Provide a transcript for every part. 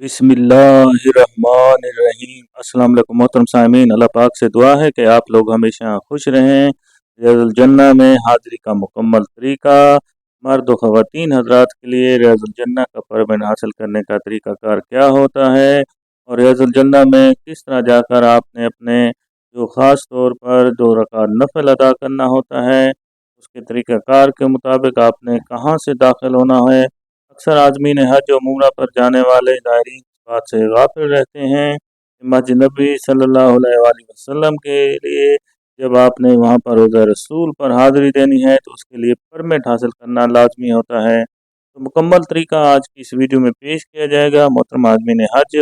बिस्मिल्लाहिर्रहमानिर्रहीम। अस्सलाम वालेकुम मोहतरम सामीन, अल्लाह पाक से दुआ है कि आप लोग हमेशा खुश रहें। रियाजुल जन्ना में हाज़िरी का मुकम्मल तरीका, मर्द व ख़वातीन हज़रात के लिए रियाजुल जन्ना का परमिट हासिल करने का तरीक़ाकार क्या होता है और रियाजुल जन्ना में किस तरह जाकर आपने अपने जो ख़ास तौर पर 2 रकात नफ़ल अदा करना होता है, उसके तरीक़ाकार के मुताबिक आपने कहाँ से दाखिल होना है। अक्सर आज़मीन हज और उम्रा पर जाने वाले ज़ायरीन इस बात से गाफिल रहते हैं कि मस्जिद नबी सल्लल्लाहु अलैहि वसल्लम के लिए जब आपने वहाँ पर रोज़ा रसूल पर हाज़िरी देनी है तो उसके लिए परमिट हासिल करना लाजमी होता है। तो मुकम्मल तरीका आज की इस वीडियो में पेश किया जाएगा। मोहतरम आज़मीन हज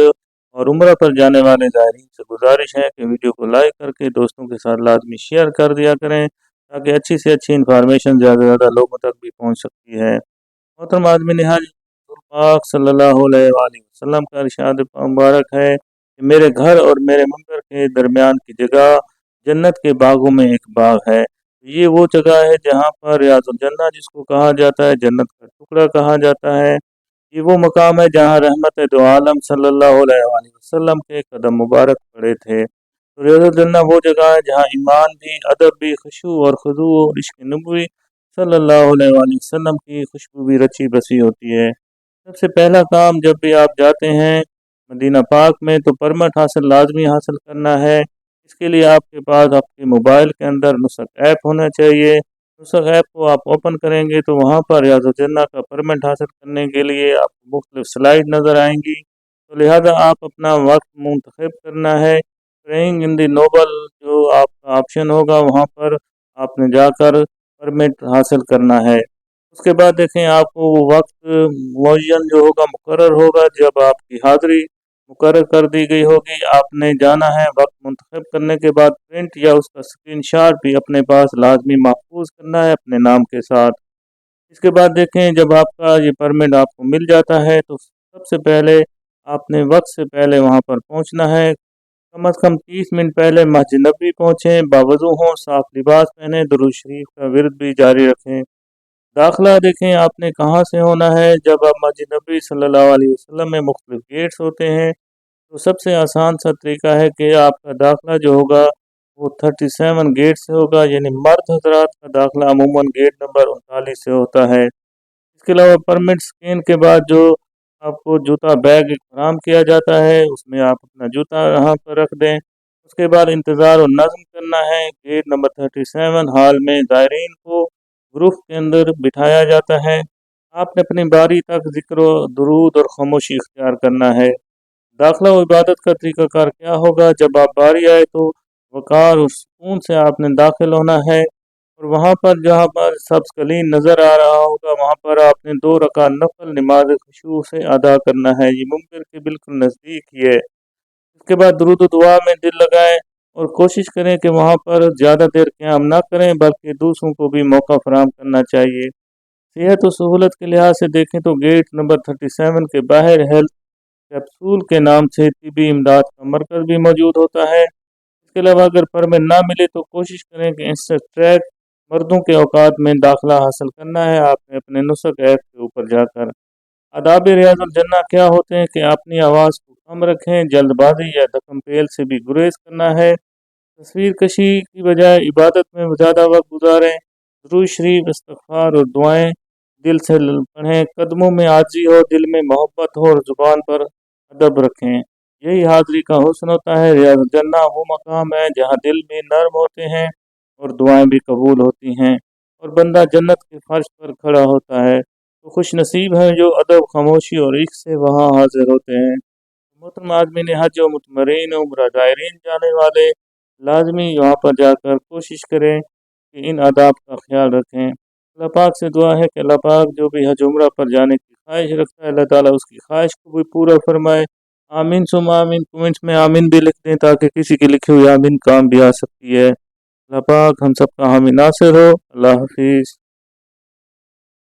और उम्रा पर जाने वाले ज़ायरीन से गुजारिश है कि वीडियो को लाइक करके दोस्तों के साथ लाजमी शेयर कर दिया करें ताकि अच्छी से अच्छी इन्फॉर्मेशन ज़्यादा से ज़्यादा लोगों तक भी पहुँच सकती है। मोहतरम आज़मीन हज पाक सल्लल्लाहु अलैहि वसल्लम का इरशाद मुबारक है कि मेरे घर और मेरे मंदिर के दरमियान की जगह जन्नत के बागों में एक बाग है। ये वो जगह है जहाँ पर रियाजुल जन्ना जिसको कहा जाता है, जन्नत का टुकड़ा कहा जाता है। ये वो मकाम है जहाँ रहमत दो आलम सल्लल्लाहु अलैहि वसल्लम के कदम मुबारक पड़े थे। तो रियाजुल जन्ना वो जगह है जहाँ ईमान भी, अदब भी, खुशू और खुदू और इश्क नबवी सल्लल्लाहु अलैहि वसल्लम की खुशबू भी रची बसी होती है। सबसे पहला काम जब भी आप जाते हैं मदीना पाक में तो परमिट हासिल लाजमी हासिल करना है। इसके लिए आपके पास आपके मोबाइल के अंदर नुसक ऐप होना चाहिए। नुसक ऐप को आप ओपन करेंगे तो वहाँ पर रियाजुल जन्ना का परमिट हासिल करने के लिए आपको मुख्तलिफ स्लाइड नज़र आएंगी। तो लिहाजा आप अपना वक्त मुंतखब करना है। प्रेइंग इन दी नोबल जो आपका ऑप्शन होगा वहाँ पर आपने जाकर परमिट हासिल करना है। उसके बाद देखें आपको वो वक्त मुअय्यन जो होगा मुकर्रर होगा, जब आपकी हाज़िरी मुकर्रर कर दी गई होगी आपने जाना है। वक्त मुंतखब करने के बाद प्रिंट या उसका स्क्रीनशॉट भी अपने पास लाजमी महफूज करना है अपने नाम के साथ। इसके बाद देखें जब आपका ये परमिट आपको मिल जाता है तो सबसे पहले आपने वक्त से पहले वहाँ पर पहुँचना है। कम अज़ कम 30 मिनट पहले मस्जिद नबी पहुँचें, बावज़ू हों, साफ लिबास पहने, दुरूद शरीफ का विर्द भी जारी रखें। दाखिला देखें आपने कहाँ से होना है। जब आप मस्जिद नबी सल्लल्लाहु अलैहि वसल्लम में मुख्तलिफ गेट्स होते हैं तो सबसे आसान सा तरीका है कि आपका दाखिला जो होगा वो 37 गेट से होगा, यानी मर्द हजरात का दाखिला अमूमन गेट नंबर 39 से होता है। इसके अलावा परमिट स्कैन के बाद जो आपको जूता बैग फराहम किया जाता है उसमें आप अपना जूता यहाँ पर रख दें। उसके बाद इंतज़ार और नज़्म करना है। गेट नंबर 37 हॉल में ज़ायरीन को ग्रुप के अंदर बिठाया जाता है। आपने अपनी बारी तक ज़िक्र, दुरूद और खामोशी इख्तियार करना है। दाखिला व इबादत का तरीक़ाकार क्या होगा, जब आप बारी आए तो वक़ार और सुकून से आपने दाखिल होना है और वहाँ पर जहाँ पर सब्ज़ कलीन नज़र आ रहा होगा वहाँ पर आपने 2 रकात नफ़ल नमाज खुशू से अदा करना है। ये मुंबिर के बिल्कुल नज़दीक ही है। इसके बाद दुरूद व दुआ में दिल लगाएं और कोशिश करें कि वहाँ पर ज़्यादा देर क़याम ना करें बल्कि दूसरों को भी मौका फराहम करना चाहिए। सेहत और सहूलत के लिहाज से देखें तो गेट नंबर 37 के बाहर हेल्थ कैप्सूल के नाम से तिबी इमदाद का मरकज़ भी मौजूद होता है। इसके अलावा अगर परमिट ना मिले तो कोशिश करें कि इंस्टेंट ट्रैक मर्दों के औकात में दाखिला हासिल करना है आपने अपने नुस्ख ऐप के ऊपर जाकर। आदाब रियाजुल जन्ना क्या होते हैं कि अपनी आवाज़ को कम रखें, जल्दबाजी या दकमपेल से भी गुरेज करना है। तस्वीर कशी की बजाय इबादत में ज़्यादा वक्त गुजारें। दुरूद शरीफ, इस्तिग़फ़ार और दुआएं दिल से पढ़ें। कदमों में आजी हो, दिल में मोहब्बत हो और ज़ुबान पर अदब रखें। यही हाज़िरी का हुस्न होता है। रियाजुल जन्ना वो मकाम है जहाँ दिल भी नर्म होते हैं और दुआएं भी कबूल होती हैं और बंदा जन्नत के फर्श पर खड़ा होता है। तो खुश नसीब हैं जो अदब, खामोशी और इश्क से वहाँ हाजिर होते हैं। मोहतरम आज़मीन हज व मुतमरीन उम्रा ज़ायरीन जाने वाले लाजमी वहाँ पर जाकर कोशिश करें कि इन आदाब का ख्याल रखें। अल्लाह पाक से दुआ है कि अल्लाह पाक जो भी हज उम्रा पर जाने की ख्वाहिश रखता है अल्लाह ताला उसकी ख्वाहिश को भी पूरा फरमाए। आमीन सुम आमीन। कमेंट्स में आमीन भी लिख दें ताकि किसी की लिखी हुई आमीन काम भी आ सकती है। अल्लाह पाक हम सब का हामी नासिर हो। अल्लाह हाफिज़।